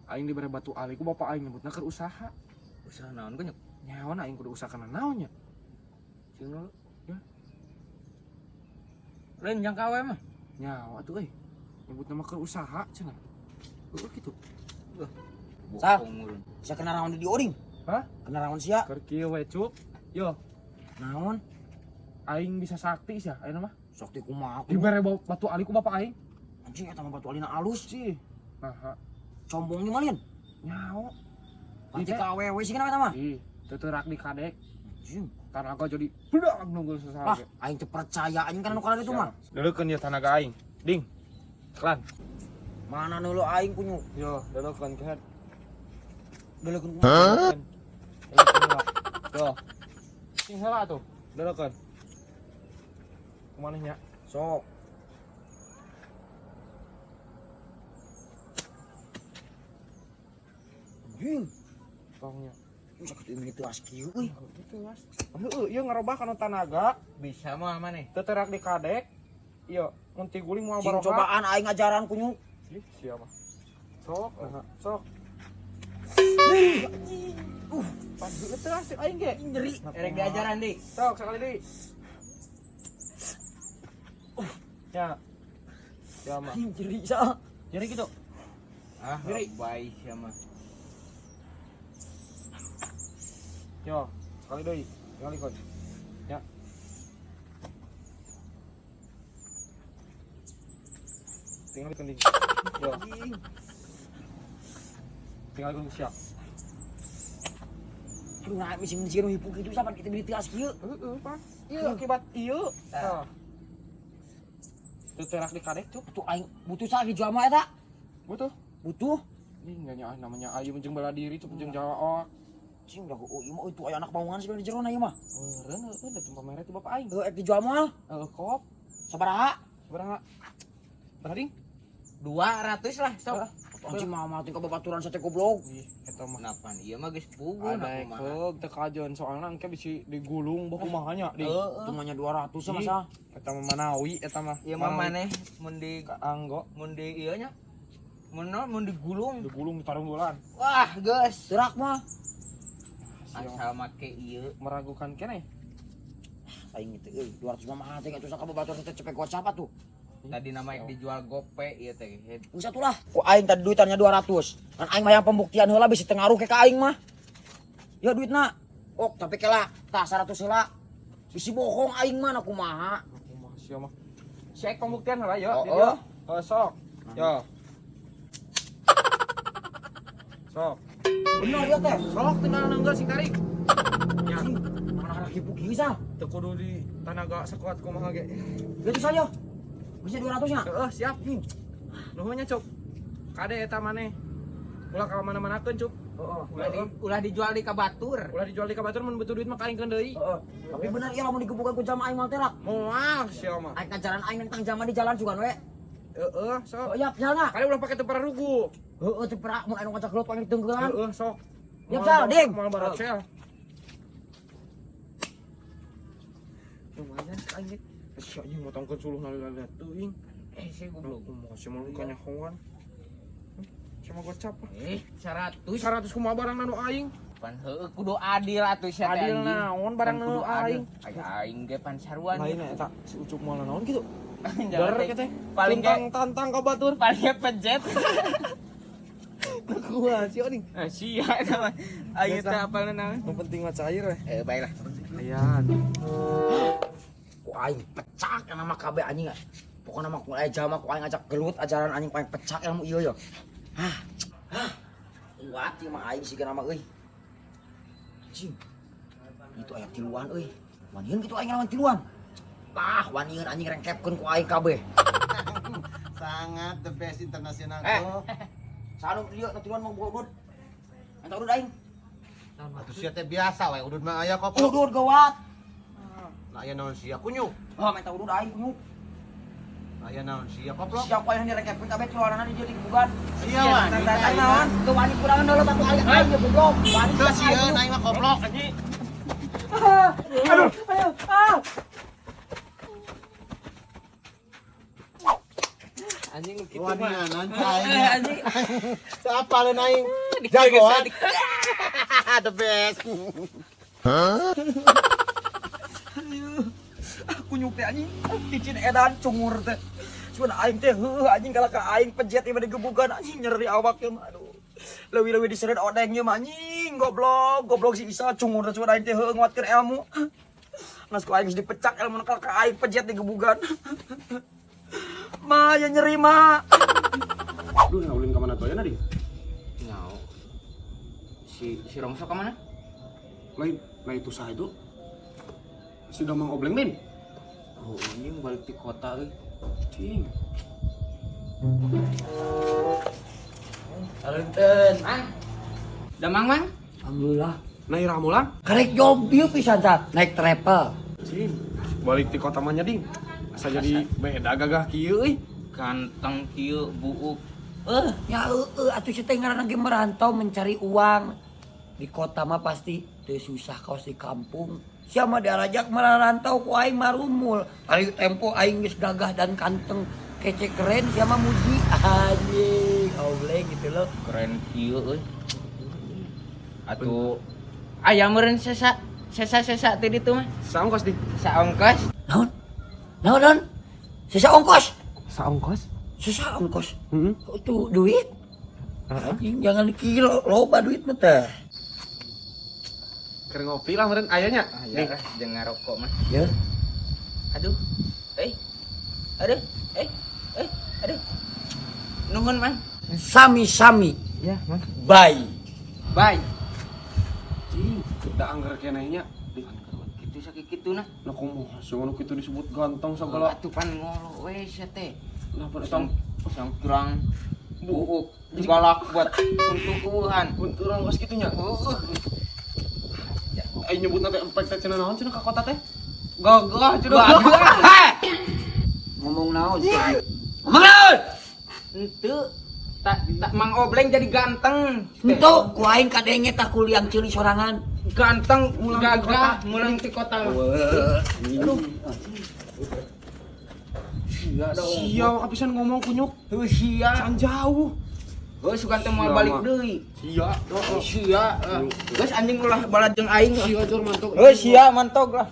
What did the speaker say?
Aing dibere batu ali ku bapak aing nyebutna keur usaha. Usaha naon gue nyok? Nyawana aing kudu usaha kana naonnya? Cing dulu. Ya. Lain jangka awe mah. Nyawa tuh euy. Nyebut nama keur usaha cenah. Heuh kitu. Sal. Bokong ulun. Sia kena raon di oring. Hah? Kena raon sia. Keur kieu we cuk. Yo, Naon? aing bisa sakti sia ayeuna mah. Sakti kumaha aku. Dibere batu ali ku bapak aing. Anjing eta mah batu alina alus. Cih. Naha. Combongnya malin. Nyawa. Nanti ka awewe sih kenapa eta mah? Ih, teuterak di kadek. Anjing. Tanaga jadi bedak nunggul Lah, sasaha. aing teu percaya anjing kana nu kada itu mah. Deulekeun ya tanaga aing. Ding. Klan. Mana nu aing kunyu. Yo, deulekeun kehet. Deulekeun Deulekeun. Yo. Sing heula atuh. Deulekeun. Kumaneh nya? sok. Anjing. Tongnya. Bisa ketemu itu askieu euy. Gitu, Mas. Heueuh, ieu ngarobah kana tanaga, Bisa mah maneh. teuterak di kadek. Ieu, mun ti guling moal Cing barokah. cobaan aing ajaran kunyu. Ih, sia mah. Sok, sok. Pas dulu teh asik aing ge. Nyeri. Erek diajaran di. Sok, sekali deui. Ya. Ya mah. Anjing nyeri sa. Jadi gitu. Ah, Diri. baik ya mah. Yo, sekali deui. Tinggal ikut. Ya. Tinggal ikut ding. Yo, Anjing. tinggal ikut siap. Aduh, nah, misi nu hipu kitu sampai kita beli tias kieu. Heeh, Pak. Ieu akibat ieu. Tah. Teuterak di kadek cuk. Tuh aing butuh sa dijual mah eta. Butuh. Butuh. Ih, nya namanya ayu jeung bela diri cuk jeung Jawa. Cing udah oh ieu mah itu aya anak baungan sih di jero na ieu mah. Meureun heueuh da tumpah mere ti bapak aing. Ek dijual mah Kop. sabaraha? Berapa? Berapa ding? 200 lah, sok. Anjing mah mah tinggal babaturan sate goblok. Ih, eta mah. Kenapa? Iya mah geus puguh Ada aku mah. ekog teu kajon soalna engke bisi digulung baku mahanya di. Itu mah nya 200 sama sa. Eta mah manawi eta mah. Iya mah maneh mun di anggo mun di ieu nya. Mun digulung. digulung ditaruh bulan. Wah, geus. Terak mah. Asal make ieu. Meragukan keneh. Aing itu euy 200 mah mahal teh atuh sakabeh babaturan sate cepek gocap atuh. Tadi nama yang dijual gope ieu teh. Geus atuh lah. Ku aing tadi duitannya 200. Kan aing mah yang pembuktian heula bisa teu ngaruh ke ka aing mah. Ya duitna. Ok tapi kela tah 100 heula. Bisi bohong aing mah na kumaha. Kumaha sia mah. Cek pembuktian heula yo. Oh, di dieu. oh. Sok. Yo. Sok. Bener ya teh. Sok tinggal neunggeul sing tarik. Ya, Anjing, mana ada kipu kieu sa? teu kudu di tanaga sekuat kumaha ge. Gitu saja. Bisa 200 nya. Heeh, siap. Nuhun nya, Cuk. Kade eta maneh. Ulah ka mana-manakeun, Cuk. Heeh. Ulah dijual di kabatur. Ulah dijual di kabatur mun butuh duit mah kaingkeun deui. Heeh. Tapi bener ieu lamun digebukan ku jamaah aing mah terak. Moal sia mah. Aing kajaran aing nang tang jamaah di jalan sugan we. Heeh, sok. Oh iya, jalan. Kali ulah pake teu pararugu. Heeh, teu pernah mun anu ngajak gelut panggil tenggelan. Heeh, sok. Yap, Sal, ding. Moal barat sel. Lumayan aing ge. Sia ieu motongkeun suluh nalila teuing. Si goblok. Masih mau kanya hoan. Sama gocap. 100. 100 kumaha barang nanu aing. Pan heueuh kudu adil atuh sia teh. Adil anjing. naon barang Pan nu kudu adil. aing. Aing ge pan saruan. Lain eta si Ucuk moal naon kitu. Jangan Dar teh. teh. Paling ge tantang ka batur. paling ge pejet. Kumaha si Oding. Sia eta mah. Aing teh apalna naon? Yang penting mah cair we. Baiklah. Ayan. Ku aing pecak nama KB anjing. Pokoknya mah ku aya jamaah ku aing ngajak gelut ajaran anjing ku aing pecak ilmu ieu yo. Hah. Kuat ieu mah aing sih nama euy. Anjing. Itu aya tiluan euy. Wanian kitu aing lawan tiluan. Lah, wanian anjing rengkepkeun ku aing kabeh. Sangat the best internasional Eh. ko. Sanu ieu nu tiluan mah budut. Entah udud aing. Atuh sia teh biasa we udud mah aya kok. Udud gawat. Nah, aya naon sia kunyu. Oh, menta udud aing kunyu. Aya naon sia koplok. Siapa yang direngkepkeun kabeh tiluanana di dieu dibugan. Sia wani. Aing naon? Teu wani kurangan deuleu batu aing ge goblok. Wani Teu sieun aing mah koplok. Aduh, ayo, ah. Anjing gitu Wah, mah. dianan aing. Anjing. Siapa lu aing? Jago. Jagoan. The best. Aku nyupe anjing cicin edan cungur teh. Cuman aing teh heuh anjing kalau ka aing pejet ieu digebugan anjing nyeri awak teh mah aduh. Leuwih-leuwih diseret odengnya mah anjing goblok si Isa cungur teh cuman aing teh heuh nguatkeun ilmu. Nas ku aing geus dipecak ilmu kalau ka aing pejet digebugan. Ma ya nyeri ma. Duh, ulin ka mana tuh ya nadi? Nyau. Si Rongso ke mana? Lain itu sah itu. Si Damang Obleng Min. Oh, anjing balik di kota euy. Cing. Alenten. Mang. Damang, Mang. Alhamdulillah. Nah, ira mulang. Karek job ieu pisan tah naik travel. Cing. Balik di kota mah nya ding. Asa jadi beda gagah kieu euy. Ganteng kieu buuk. Ya atuh si teh ngaranna ge merantau mencari uang. Di kota mah pasti teu susah kaos di kampung. Sia mah diarajak merantau ku aing marumul. Ari tempo aing geus gagah dan kanteng kece keren sia mah muji anjing. Obleng gitu loh. Keren kieu euy. Atuh aya meureun sesa teh ditu mah. Saongkos di. Saongkos. Naon? Sisa ongkos. Saongkos? Sisa ongkos. Heeh. Tuh duit. Anjing jangan dikira loba duit mah teh. Keur ngopi lah meureun ayanya. Ya jeung ngarokok mah. Ya. Aduh. Aduh. Aduh. Nuhun, Mang. Sami-sami. Ya, Mang. Bye. Bye. Cing, da anggar keneh nya. Kitu sakituna. Nah kumaha sing kitu disebut ganteng segala. Atuh pan ngolo we sia teh. Kenapa Sang kurang buuk galak buat untuk uhan. untuk orang kos kitunya. Ayo nyebut nanti empek teh cenah naon cenah ka kota teh? Gagah cenah. Ngomong naon? Ngomong naon? Henteu. Tak Mang Obleng jadi ganteng. Itu ku aing kadenge tak kuliah cili sorangan. Ganteng gagah mulang di kota. Sia dong. Sia kapisan ngomong kunyuk. Heuh sia. Can jauh. Geus sugan teh moal balik deui. Sia. Sia. Geus anjing ulah balad jeung aing. Sia jor mantuk. Heuh sia mantog lah.